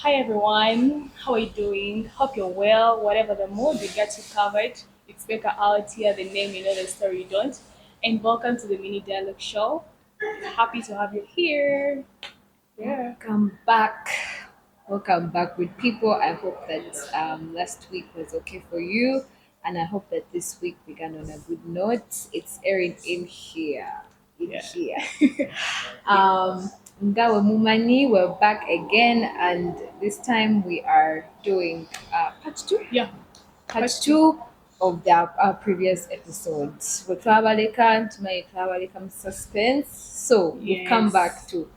Hi everyone, how are you doing? Hope you're well. Whatever the mood, we get you covered. It's Becca out here, the name you know, the story you don't. And welcome to the Mini-Dialogg show. Happy to have you here. Yeah. Welcome back. Welcome back with people. I hope that last week was okay for you, and I hope that this week began on a good note. It's airing in here. In Yeah. here. Ngawe Mumani, we're back again, and this time we are doing part two. Yeah. Part Part two. two of our previous episodes. With Trabalika to my Trabalika suspense. So we've come back Yes. to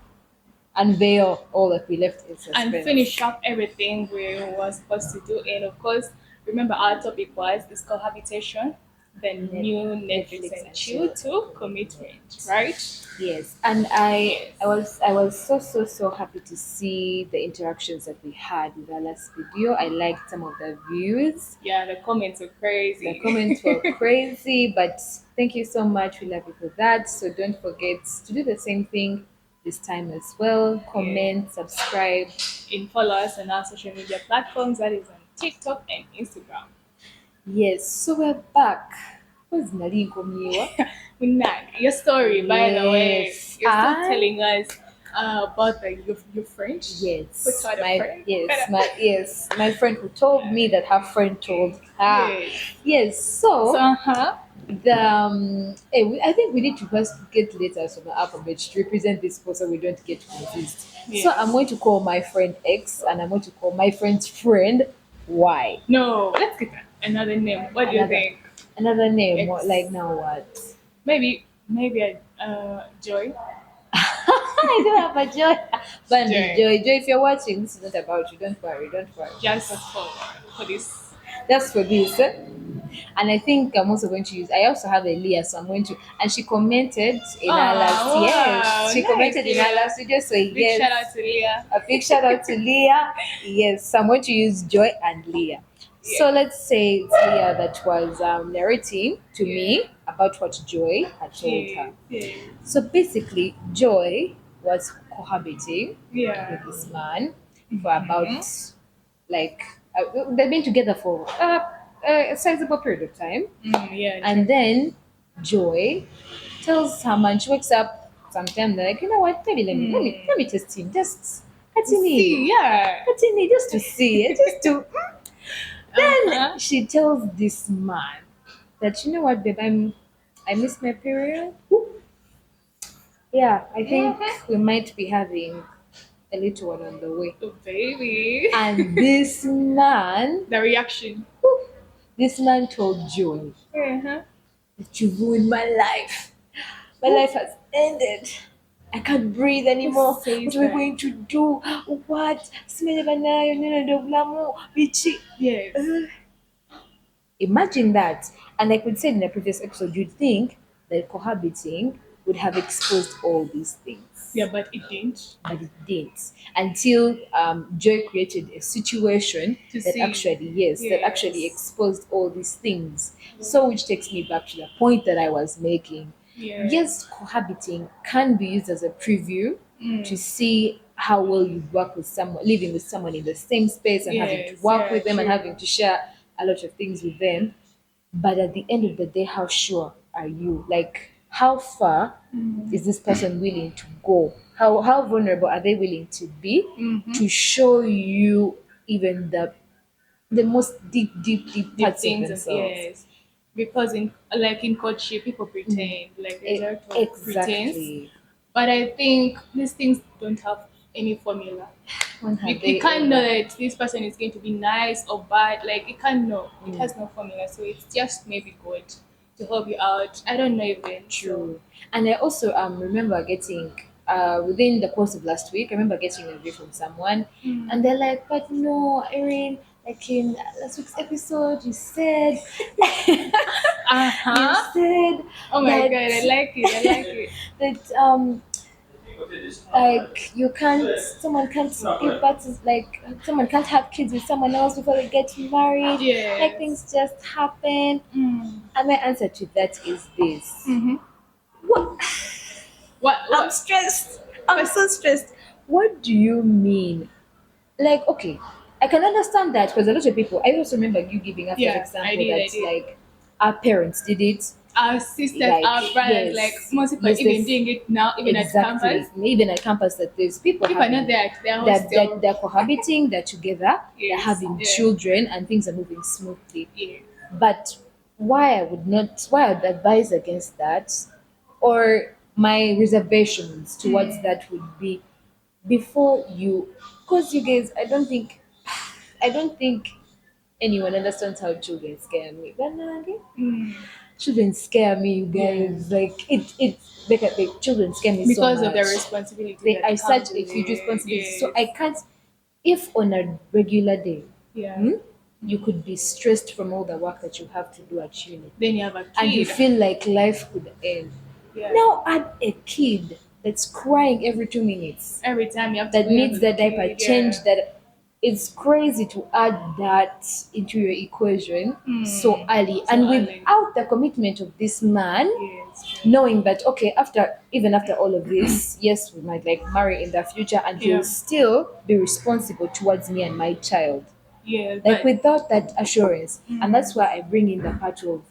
unveil all that we left in And suspense. finish up everything we were supposed to do. And of course, remember our topic was this cohabitation, the new Netflix Netflix and and chill chill. to commitment, right? Yes, and I, Yes. I was, I was so happy to see the interactions that we had with our last video. I liked some of the views. Yeah, the comments are The crazy. comments were crazy, but thank you so much. We love you for that. So don't forget to do the same thing this time as well. Yeah. Comment, subscribe. And follow us on our social media platforms, that is on TikTok and Instagram. Yes, so we're back. What's Nalinko Miwa? Minak, your story, by the way, Yes, you're still telling us about your French. What's yes, her the my friend? my friend who told me that her friend told her. Yes. Yes, So, so uh-huh. I think we need to first get letters from the alphabet to represent this people so we don't get confused. So I'm Yes. going to call my friend X and I'm going to call my friend's friend Y. No, let's get another name. What do you Another think? another name. What X. like now what? Maybe Joy. I don't have a joy. Bandy Joy. joy. Joy, if you're watching, this is not about you. Don't worry, don't worry. Just for this. That's for this. And I think I'm also going to use. I also have a Leah, so I'm going to. And she commented in our last. Oh Yes, wow, she nice, commented in our Leah. last video. So Big shout out yes, to Leah. a big shout out to Leah. Yes, so I'm going to use Joy and Leah. So Yes. let's say it's Leah that was narrating to Yeah. me about what Joy had told her. Yes. Yes. So basically, Joy was cohabiting Yeah. with this man for Mm-hmm. about like they've been together for a sizable period of time, Yeah, and true. then Joy tells her man she wakes up sometime they're like, you know what, maybe let me test him, just See, yeah. just to see, just to. Uh-huh. Then she tells this man that, you know what, babe, I miss my period. Yeah, I think Mm-hmm. we might be having a little one on the way. Oh, baby. And this man, The reaction. this man told Joy Uh-huh. that you ruined my life. My life has ended. I can't breathe Who anymore. says What are we that? going to do? What? Simele banayo, nino do blamu, bichi. Yes. Imagine that. And like we said in the previous episode, you'd think that cohabiting would have exposed all these things. Yeah, but it didn't. But it didn't until Joy created a situation To that see. actually, yes, that actually Yes. exposed all these things. So, which takes me back to the point that I was making. Yeah. Yes, cohabiting can be used as a preview to Mm. see how well you work with someone, living with someone in the same space and having to Yes. work Yeah, with them and true. having to share a lot of things with them. But at the end of the day, how sure are you? Like, how far is this person willing to go? How vulnerable are they willing to be Mm-hmm. to show you even the most deep Deep parts of things and themselves? yes. Because in courtship people pretend. Like there's a lot of pretense. Exactly. But I think these things don't have any formula. When You, have you they can't know ever? that this person is going to be nice or bad. Like you can't know. It Mm. has no formula. So it's just maybe good to help you out. I don't know even. So True. And I also remember getting within the course of last week, I remember getting a review from someone and they're like, but no, Erin, like in last week's episode you said you uh-huh. said Oh my that god, I like it. I like it. that like you can't someone can't give birth to, like someone can't have kids with someone else before they get married, like Yes. things just happen. Mm. And my answer to that is this. Mm-hmm. What? What I'm what stressed. I'm what so stressed. What do you mean? like, okay, I can understand that because a lot of people, I also remember you giving us that Yeah, I example did. I that did. like our parents did it, Our sisters, like, our brothers, like yes, most people are yes, even there's doing it now, even at exactly, campus. even at campus, that there's people People are not having there at their that hostel. they're cohabiting, they're together, they're Yes, having yeah, children, and things are moving smoothly. yeah. But why I'd advise against that, or my reservations towards that would be before you, because you guys, I don't think anyone understands how children scare me. But no, okay? Children scare me, you Yeah. guys. Like like children scare me so Because of the much. responsibility They are that such comes a with huge it. responsibility. So Yes. I can't. If on a regular day, Yeah. hmm, you could be stressed from all the work that you have to do at uni, Then you have a and you kid. feel like life could end. Yeah. Now add a kid that's crying every 2 minutes, Every time you have to that go in needs with the the diaper kid. change, Yeah. that it's crazy to add that into your equation so early, So and early. without the commitment of this man, Yes. knowing that okay, after even after all of this, yes, we might like marry in the future and he'll Yeah. still be responsible towards me and my child, Yeah. like But without that assurance. And that's why I bring in the part of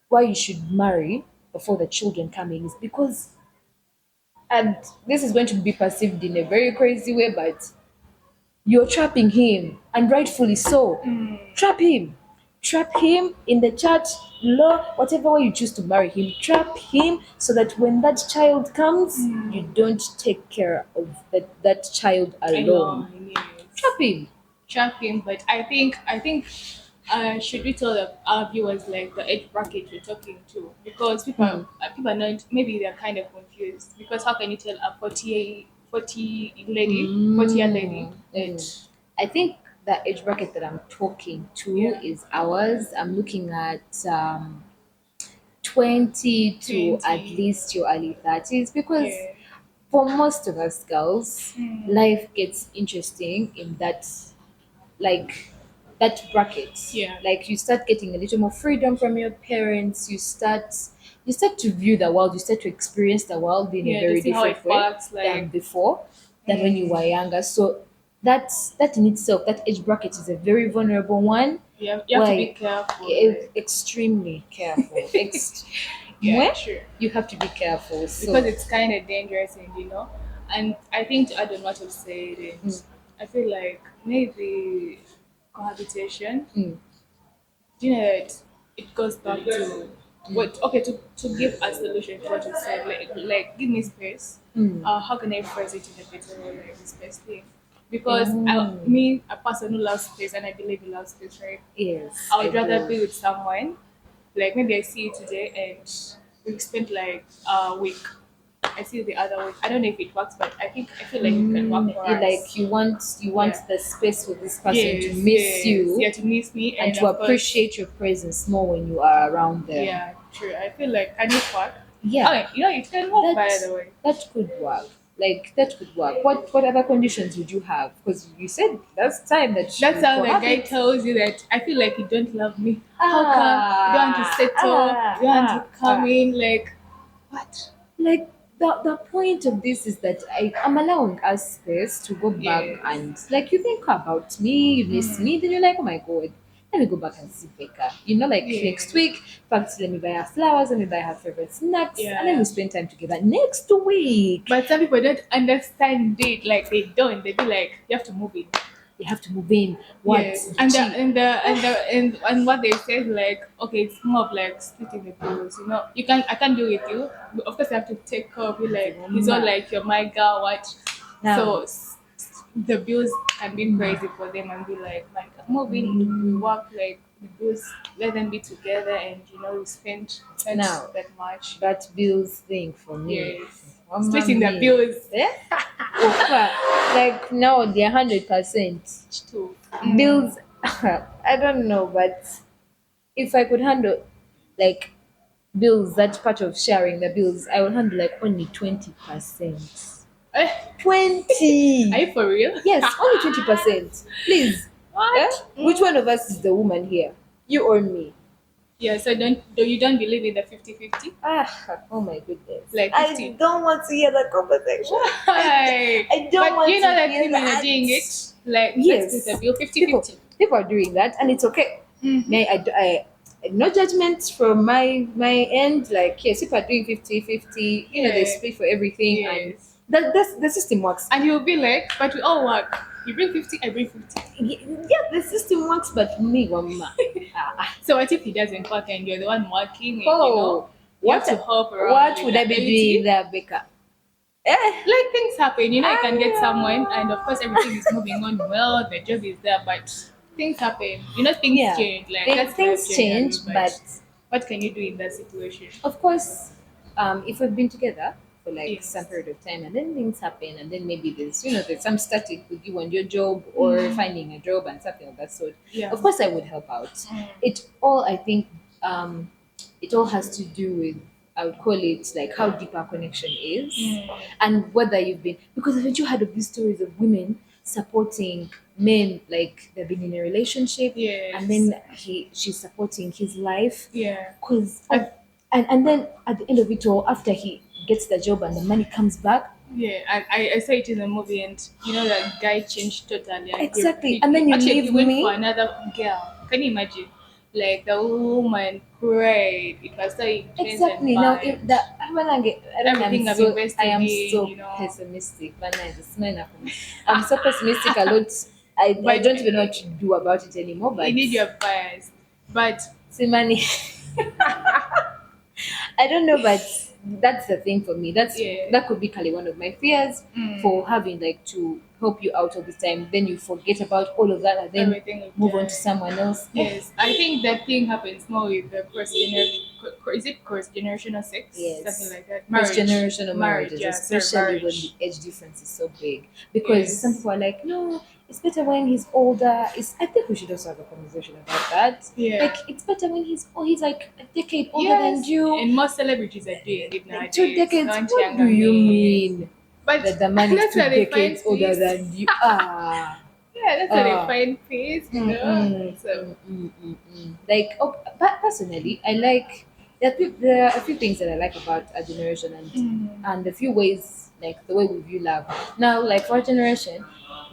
why you should marry before the children come in, is because, and this is going to be perceived in a very crazy way, but you're trapping him, and rightfully so. Trap him. Trap him in the church, law, whatever way you choose to marry him. Trap him so that when that child comes, you don't take care of that child alone. alone. Yes. Trap him. Tracking, but I think should we tell our viewers like the age bracket you're talking to, because people are not, maybe they're kind of confused, because how can you tell a 40-year lady that I think the age bracket that I'm talking to yeah is ours. I'm looking at 20 to at 20 least your early 30s, because yeah for most of us girls, life gets interesting in like that bracket. yeah Like you start getting a little more freedom from your parents, you start to view the world, you start to experience the world in a yeah to very see how it different way works, than like before, than when you were younger. So that in itself, that age bracket is a very vulnerable one, you have to be where careful, like extremely careful. yeah Mwah, true, you have to be careful. because So it's kind of dangerous, and and I think to add on what you've said, and I feel like maybe cohabitation, mm, do you know that it goes back to what, okay, to give a solution to what you said, like give me space. How can I phrase it in a better way, like space thing, because oh, me, a person who loves space, and I believe in love space, right? yes, I I would rather do. be with someone, like maybe I see you today and we spent like a week. I see you the other week. I don't know if it works, but I feel like it can work for Like us. you want Yeah. the space for this person to Yes, miss yes. Yeah, you to miss me, and and to of course, appreciate your presence more when you are around them. yeah, true. I feel like can it work? Yeah, Okay, it can work, that by the way. that could work. Like that could work. What other conditions would you have? Because you said last time that That's you how the guy cohabit. tells you that I feel like you don't love me. How come you don't want to Ah, settle? You don't want to come ah. in? Like what? Like the point of this is that I'm allowing us space to go back, Yes. and like you think about me, you miss me, then you're like, oh my god, let me go back and see Becca. Like next Yeah. week, fact, let me buy her flowers, let me buy her favorite snacks, and then we Yeah. spend time together next week. But some people don't understand it. Like they don't. They be like, you have to move in. You have to move in. What? Yes, and the Gee, and the and the and what they said, like, okay, it's more of like splitting the bills. I can't do with you. But of course, I have to take care of you. Like he's all Ma. like, you're my girl. What? Now, So the bills can be crazy for them, and be like, my God, move in. We work like the bills. Let them be together, and we spend now, that much. that bills thing for me. Yes, Mama splitting the me. bills Eh? Opa, like now they're 100%. too. Bills, I don't know, but if I could handle like bills, that part of sharing the bills, I would handle like only 20%. Eh, are 20! you for real? Yes, only 20%. Please. Yeah? What? Which one of us is the woman here? You or me? Yeah, so you don't believe in the 50-50? Oh my goodness. Like I 50. don't want to hear that conversation. Why? I don't But want you know to that hear women are that. doing it. Like let's do the Yes, bill people 50-50. people are doing that, and it's okay. May no judgment from my end. Like yes, people are doing 50-50. They Yeah. split for everything, and Yes. that's the system works. And you'll be like, but we all work. You bring 50, I bring 50. Yeah, the system works, but me, mama. So what if he doesn't work and you're the one working and Oh, you what have to help around what with would I the be doing 80? there, Becca? Eh, Like things happen, you can get someone and of course ah, everything is moving on well, the job is there, but things happen. Things yeah, change. Like that's life things change, generally, but but what can you do in that situation? of course, if we've been together for like some Yes. period of time and then things happen and then maybe there's some static with you and your job or finding a job and something of that sort, Yeah. of course I would help out. I think it all has to do with, I would call it like how deep our connection is and whether you've been, because haven't you heard of these stories of women supporting men, like they've been in a relationship and Yes. then she's supporting his life Yeah. because I, and then at the end of it all, after he gets the job and the money comes back, yeah, I saw it in the movie, and that guy changed totally. And exactly, and then you actually he leave went for me. another girl. Can you imagine? Like the woman cried. It was so intense and Exactly. Now, bad. if the when I don't know, Everything I've I invested am in, so pessimistic. But now it's not enough. I'm so pessimistic. A lot. I but don't even know what to do about it anymore. you But need your bias. But see, money. I don't know, but that's the thing for me. yeah, That could be Kali one of my fears for having like to help you out all the time. Then you forget about all of that and then everything will move on to die. someone else. Yes, I think that thing happens more with the is it cross generational sex, something Yes. like that? Cross Marriage, generational marriage. marriages, Yeah, sorry, especially when the marriage. age difference is so big. Because some Yes. people are like, no, it's better when he's older. I think we should also have a conversation about that. Like, Yeah. it's better when he's like a decade older than Yes, you. and most celebrities are doing it Like two nowadays. decades? Don't What do younger you men. mean But that the man is that's two where they find decades older peace. than you? Ah. Yeah, that's where they Ah. find peace. Mm-mm, So mm-mm. Like, oh, but personally, I like there are a few things that I like about our generation and a few ways, like the way we view love. Now, like for our generation,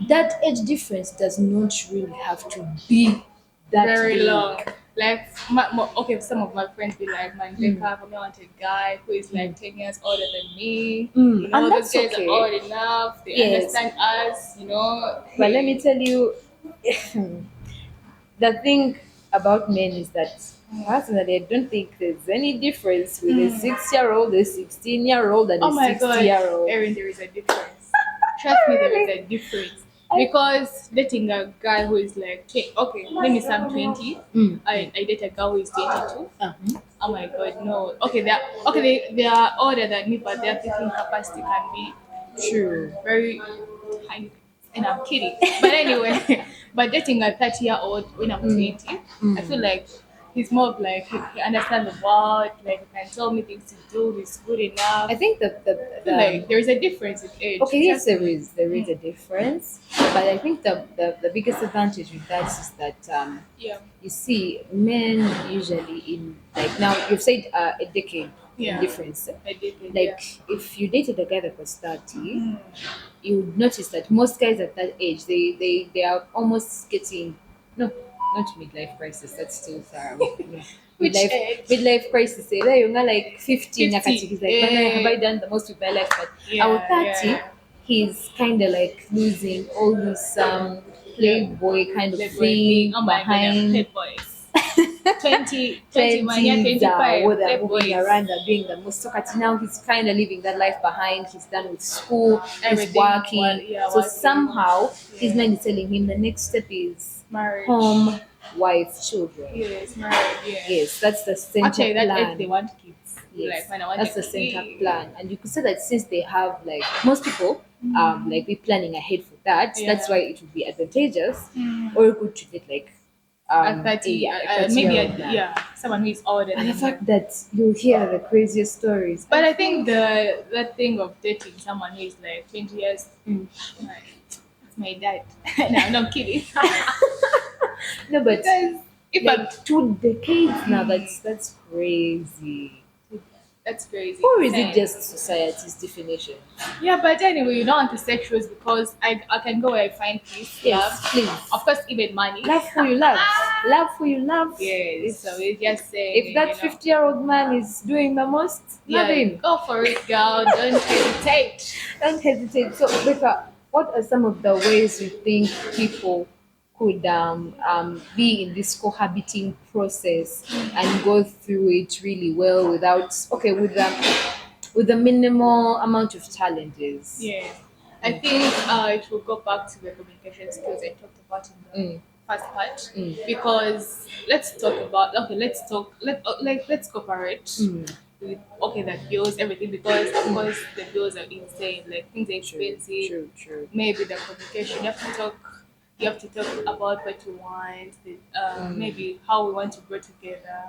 that age difference does not really have to be that very long. big. Like, okay, some of my friends be like, man, Becca, for me, I want a guy who is like 10 years older than me. And Those that's guys are okay. old enough. They Yes, understand us. but let me Hey. tell you, the thing about men is that personally, I don't think there's any difference with a 6 year old, a 16-year old, and Oh a my 60 god, year old. Erin, there is a difference. Trust me, there is Really? a difference. I, Because dating a guy who is like, okay, let me say I'm 20. mm, I date a girl who is 22. uh-huh. Oh my god, no. Okay, they are older than me, but their thinking capacity can be True. very high. And I'm kidding. But anyway, but dating a 30-year-old when I'm 20, I feel like he's more of like he understands the world, like he can tell me things to do, he's good I enough. think I feel like there is a difference in age. okay, yes, Trust me. there is a difference, but I think the biggest advantage with that is that Yeah. you see men usually in like now you've said a decade in Yeah. difference. I did it, yeah. Like if you dated a guy that was 30, you would notice that most guys at that age they are almost getting no, not midlife crisis, that's too far away. Yeah. Which Midlife age? midlife crisis. You're like 15 50. nakati. He's like, "Man, have I done the most with my life?" But our Yeah, 30, yeah. he's kinda like losing all this Yeah. playboy kind of Playboy thing. thing Oh my god, they're behind playboys. 20 man, yeah, 20s, 25. where they're moving Playboys. around, they're doing the most. So now he's kind of leaving that life behind. He's done with school, he's Everything. Well, working. yeah, So working. somehow his Yeah. mind is telling him the next step is Marriage. home, wife, children. Yes, marriage, yeah. Yes, that's the center Actually, that age they plan. want kids. Yes, Like, when I want a that's the center kid. plan. And you could say that since they have like most people like be planning ahead for that, that's Yeah. why it would be advantageous or good to get like At 30, a 30 maybe, year old man. yeah, someone who is older And the than you. fact that you hear the craziest stories. But I think that thing of dating someone who is like 20 years, like, it's my dad. No, I'm kidding. No, but Because if I'm like 2 decades now, that's crazy. That's crazy. Or is it Same. just society's definition? Yeah, but anyway, you don't want to set rules because I can go where I find peace, love, Yes, please. of course, even money. Love who you love. Love who you love. Yes, so If we're just if saying, that 50-year-old man is doing the most, love yeah, him. go for it, girl. Don't hesitate. Don't hesitate. So, Becca, what are some of the ways you think people could be in this cohabiting process and go through it really well without, okay, with a minimal amount of challenges? Yes, I think it will go back to the communication skills I talked about in the Mm, first part mm, because let's talk about okay, let's cooperate mm, with okay the bills everything because of mm. course the bills are insane like things are True, expensive. true, true. Maybe the communication you have to talk about what you want, Mm, maybe how we want to grow together,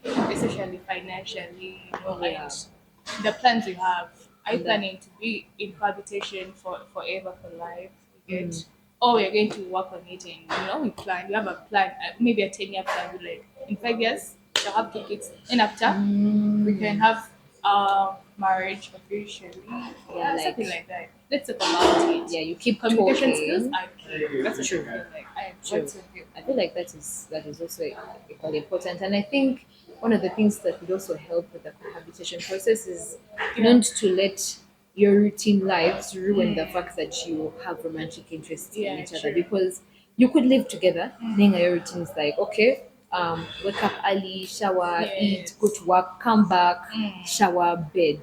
especially financially, yeah. and the plans you have. Are you And that, planning to be in cohabitation for forever for life? You mm, get, or we're going to work on it and we plan. You have a plan, maybe a 10-year plan. You like in 5 years, you'll have 2 kids, and after we mm, can have marriage officially, yeah, something like, like that. Let's talk about it. yeah, you keep Communication skills talking. are key. That's what I True. feel like. True. What's your view? I feel like that is also equally important. And I think one of the things that would also help with the cohabitation process is Yeah. not to let your routine lives ruin the fact that you have romantic interest in Yeah, each other, true. because you could live together, knowing your routine is like, okay, wake up early, shower, eat, go Yes. to work, come back, shower, bed,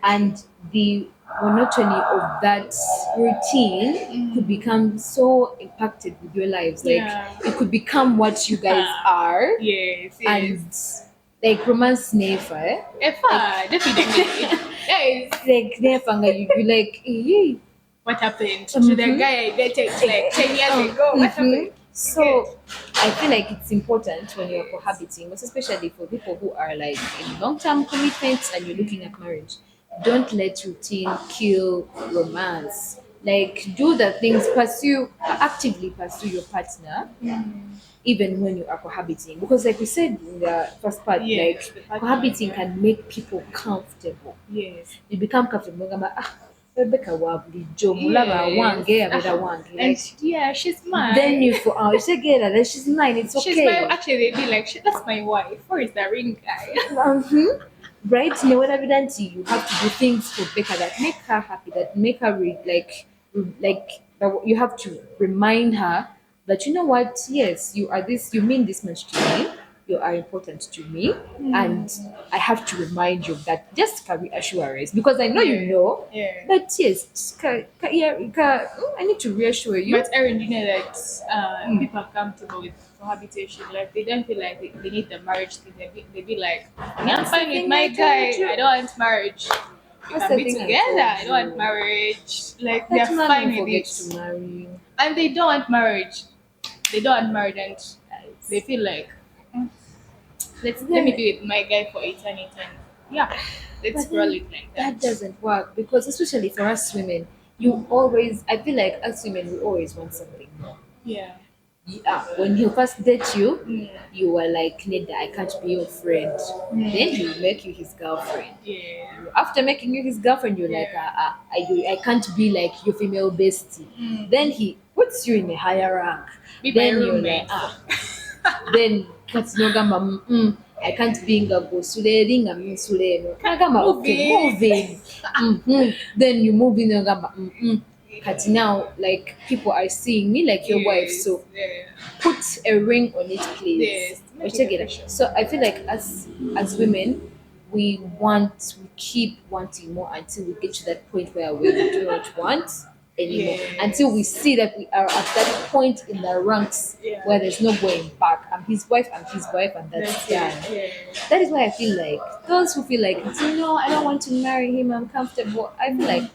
and the monotony of that routine could become so impacted with your lives. Like, Yeah. it could become what you guys are, Yes, yes. and like romance never, eh? Efa, definitely. Yes. Like never, like you like, eh, What happened to the mhm. guy I dated like 10 years ago? What Mhm. happened? Okay. So I feel like it's important when you're cohabiting, but especially for people who are like in long-term commitments and you're looking at marriage. Don't let routine kill romance. Like, do the things, actively pursue your partner even when you are cohabiting, because like we said in the first part, Yes, like the partner, cohabiting yeah. can make people comfortable. Yes. You become comfortable ngamba, Rebecca wa bulijjo mulaba Yes. wange abeera wange, And like yeah, she's then mine. you feel, oh, together, then she's mine, it's She's my, okay. actually, they'd be like, that's my wife. Where is the ring guy? Mhm. Right? You know what I've done to you? You have to do things for Becca that make her happy, that make her that you have to remind her that, you know what, yes, you are this, you mean this much to me, you are important to me, and I have to remind you of that, just carry assurance, because I know you Yeah. know, Yeah. but yes, just yeah, I need to reassure you. But Erin, you know that Mm. people are comfortable with cohabitation. Like they don't feel like they need the marriage thing. They be like, I'm That's the fine with thing my I told guy. you. I don't want marriage. We That's can the be thing I together. told I don't want you. marriage. Like they're That man fine will with forget it, to marry. and they don't want marriage. They don't want marriage, and they Guys. feel like let me Then, be with my guy for eternity. And yeah, let's but roll then it like that that. doesn't work, because especially for us women, you always, I feel like us women, we always want something more. Yeah. Yeah, when he first date you, Mm. you were like, Neda, I can't be your friend. Then he will make you his girlfriend. Yeah. After making you his girlfriend, you're like, Yeah. I can't be like your female bestie. Then he puts you in a higher rank. Be my Then you're like, roommate. then katinogamba, I can't be nga gosule nga minsule eno. Nagamba, okay, Moving. moving. Then you move in and gamba, Kati now, like, people are seeing me like your wife, Yes. so Yeah. put a ring on it, please. Yes. Make it Okitegera? official. So I feel like as women, we keep wanting more until we get to that point where we do not want anymore. Until we Yes. see that we are at that point in the ranks Yeah. where there's no going back. I'm his wife, and that's That's it. done. Yeah. That is why I feel like those who feel like, no, I don't want to marry him, I'm comfortable. I feel like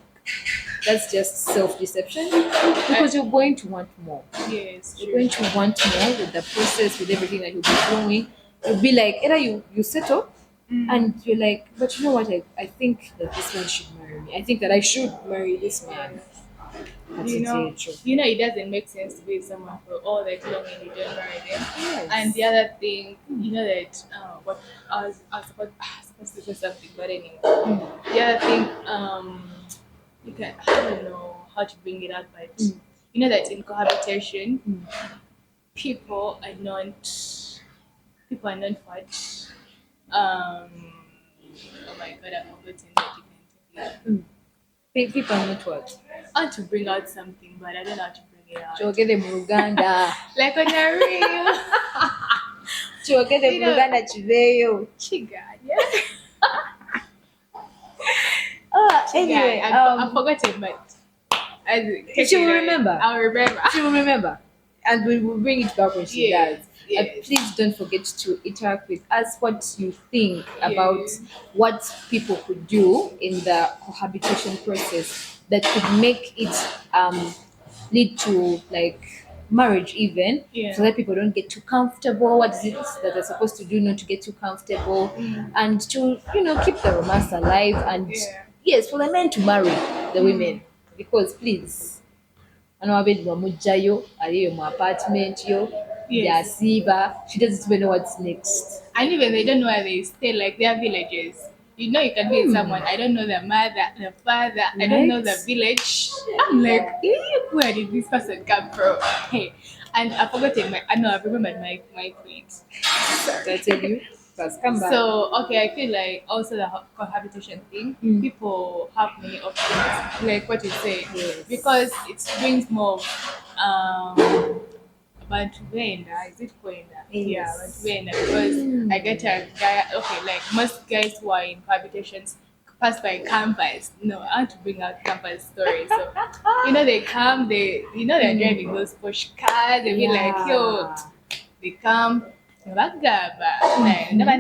that's just self deception, because you're going to want more. Yes. You're True. going to want more with the process, with everything that you'll be doing. You'll be like, either you settle and you're like, but you know what, I think that this man should marry me. I think that I should marry this man. That's you know, very true. it doesn't make sense to be with someone for all that long and you don't marry them. And Yes. the other thing, that what I was supposed to say something, but anyway, the other thing, you can I don't know how to bring it up, but you know that in cohabitation, people are not people are not what oh my god, I've forgotten that you can take it. People are not what? I want to bring out something, but I don't know how to bring it out. Chogede mu Luganda. Like on a real, Chogede you mu know, Luganda kiveeyo. chiga, yeah, chiga. Anyway, I've forgotten, but she will remember. I'll remember. She will remember. And we will bring it back when she Yes, does. yes, Please don't forget to interact with us what you think about yes, what people could do in the cohabitation process that could make it lead to like marriage even, so yeah, that people don't get too comfortable. What is it that they're supposed to do not to get too comfortable, and to keep the romance alive, and yeah. yes, for the men to marry the women, because please ano abedi bamugjayo aliyo mu apartment yo Yes. yasiiba, she doesn't even know what's next. And even they don't know where they stay, like their villages. You can be with someone, I don't know the mother, the father, I don't know the Right. village. I'm like, where did this person come from? Hey, and I forgot it. I know I remembered my point. Did I tell you? First, come back. So okay, I feel like also the cohabitation thing, people have many options, like what you say, Yes. because it brings more um bantu benda, is it kwenda? Yeah, bantu Yes. benda, because I get a guy. Okay, like most guys who are in cohabitations pass by campus. No, I want to bring out campus stories. So they come, they're driving those push cars. They be like, yo, they come, bagaba, never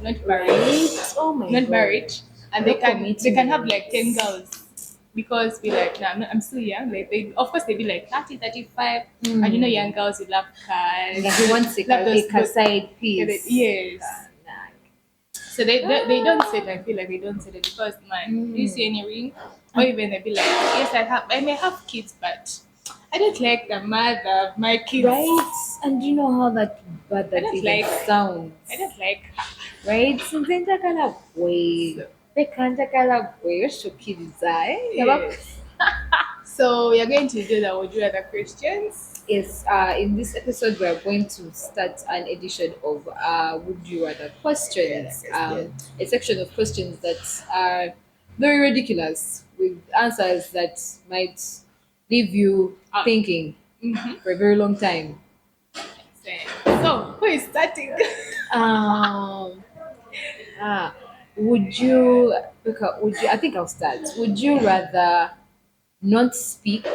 not married, Right. Oh my not god. married, and No they can have like 10 commitments. girls, because we like, nah, I'm still young. Like they, of course, they be like 30, 35, and young girls who love cars, Like he wants love a side yeah, piece. yes. So they don't say it. I feel like they don't say it because, man, do you see any ring? Or even they be like, yes, I may have kids, but I don't like the mother of my kids. Right? And you know how that bad I that don't even like sounds. I don't like her. Right? Sinzentakala bwe. So, Bekantakala bwe. Yoshukiriza, eh? yes. So we are going to do the would you rather questions. Yes, in this episode, we are going to start an edition of Would You Rather questions. A section of questions that are very ridiculous, with answers that might leave you thinking for a very long time. So who is starting? Um, ah, would you, I think I'll start. Would you rather not speak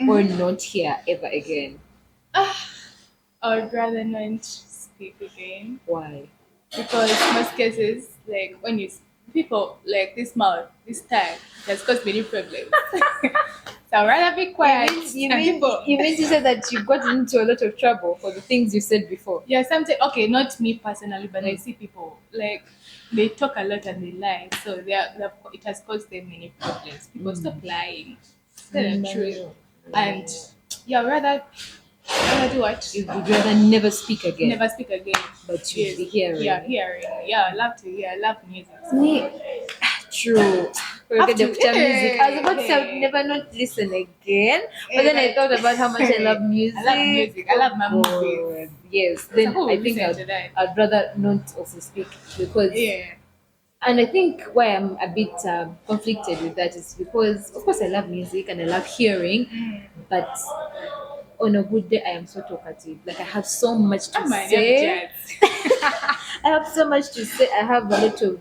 or not hear ever again? I would rather not speak again, Why? because most cases, like when people like this mouth, this tongue, has caused many problems. So I'd rather be quiet. And people, You mean to say that you got into a lot of trouble for the things you said before? yeah, sometimes okay, not me personally, but I see people like they talk a lot and they lie, so it has caused them many problems. People stop lying, tell the truth, and yeah, rather do what? You would rather never speak again, Never speak again. but you'd Yes. be hearing. Yeah, hearing. Yeah, I love to hear. I love music. Me, true. Have Forget the to- future music. I was about to say I would Hey. never not listen again, but then I thought about how much I love music. I love music. I love my movies. God. Yes, then who I will think listen to that? I'd rather not also speak, because Yeah. and I think why I'm a bit conflicted with that is because, of course, I love music and I love hearing, but on a good day, I am so talkative. Like I have so much to I might say. have jazz. I have so much to say. I have a lot of.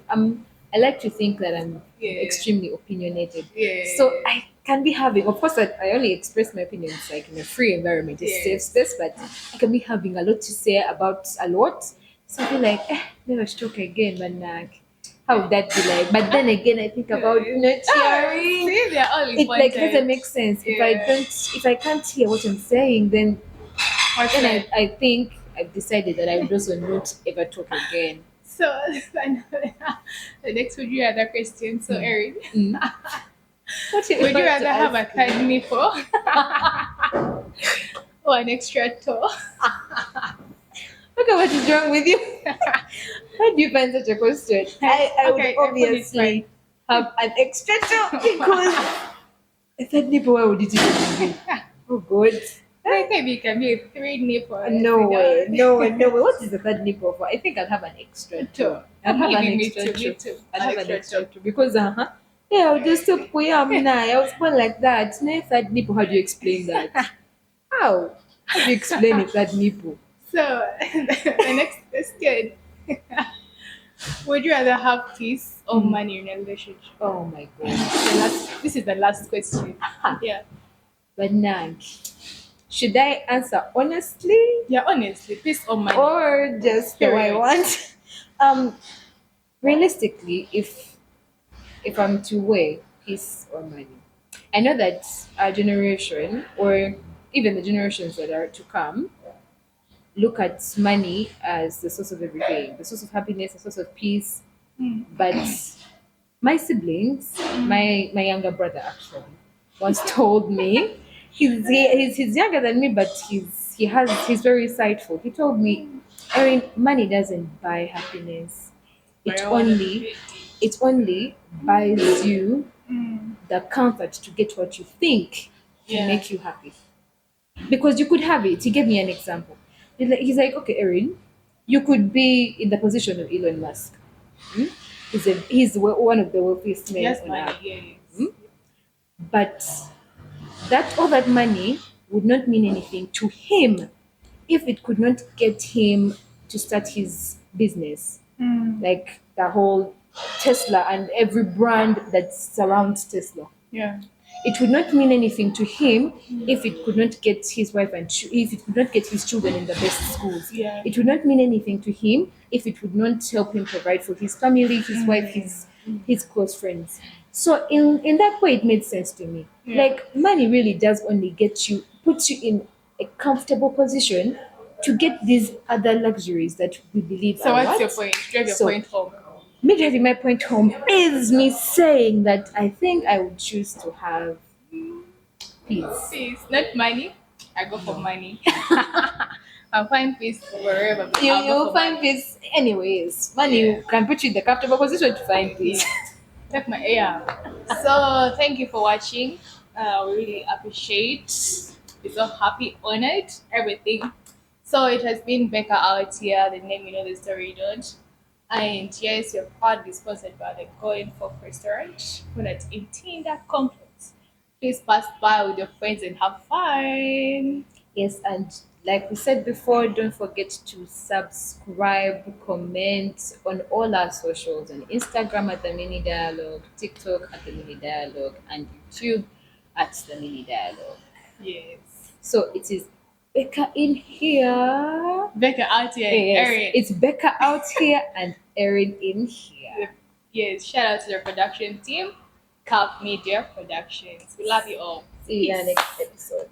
I like to think that I'm Yeah. extremely opinionated. Yeah. So I can be having. Of course, I only express my opinions like in a free environment, a safe Yes. space. But I can be having a lot to say about a lot. So I feel like, never talk again, man. Like, how would that be like? But then again, I think about not hearing. See, they're all It like important. doesn't make sense. Yeah. If I can't hear what I'm saying, then What's then that? I think I've decided that I would also not ever talk again. So the next would you rather question. So Erin, Mm. What you Would you want to rather have a ask me? third nipple or an extra toe? Okay, what is wrong with you? Why do you find such a question? I would Okay, I put it fine. obviously have an extra toe because a third nipple, why would it even be? Oh, God. Maybe it can be a three nipples, No way, no way, no way. What is the third nipple for? I think I'll have an extra toe. Toe. I'll have an Maybe me extra too, toe. me too. I'll An have an extra extra toe. toe because, yeah, I'll just stop where I'm now. I was born like that. No third nipple, how do you explain that? How? How do you explain a third nipple? So, the next question. Would you rather have peace or Mhm. money in a relationship? Oh my God. This is the last question. Yeah. But now, should I answer honestly Yeah, honestly, peace or money. or just the way I Period. want? Um, realistically, if I'm to weigh peace or money, I know that our generation or even the generations that are to come look at money as the source of everything, the source of happiness, the source of peace. Mm. But my siblings, my younger brother actually, once told me he's younger than me, but he's very insightful. He told me, Erin, money doesn't buy happiness. It Marijuana. only it only buys you Mm. the comfort to get what you think can Yeah. make you happy. Because you could have it. He gave me an example. He's like, okay, Erin, you could be in the position of Elon Musk. Hmm? He's one of the wealthiest men Yes, on money. earth. Yes. Hmm? But that all that money would not mean anything to him if it could not get him to start his business, Mm. like the whole Tesla and every brand that surrounds Tesla. Yeah. It would not mean anything to him if it could not get his wife and if it could not get his children in the best schools. Yeah. It would not mean anything to him if it would not help him provide for his family, his wife, his close friends. So in that way, it made sense to me. Yeah. Like money really does only puts you in a comfortable position to get these other luxuries that we believe So are what's your what. point? Drive your So point home. me driving my point home is me saying that I think I would choose to have peace. Peace, not money. I go for No. money. I'll find peace wherever. But You I'll go you'll for find money. peace anyways. Money Yeah. can put you in the comfortable position to find peace. Yeah. Take my yeah. So thank you for watching. We really appreciate. We're so happy, honored, everything. So it has been Becca out here. The name you know the story, you don't. And yes, you're proudly sponsored by the Going Fork Restaurant. When it's in Tinder Complex. Please pass by with your friends and have fun. Yes, and like we said before, don't forget to subscribe, comment on all our socials on Instagram at the Mini-Dialogg, TikTok at the Mini-Dialogg, and YouTube at the Mini-Dialogg. Yes. So it is Becca in here. Becca out here, Yes, Erin. it's Becca out here and Erin in here. Yes, shout out to the production team, Calp Media Productions. We love you all. See you in the Peace. next episode.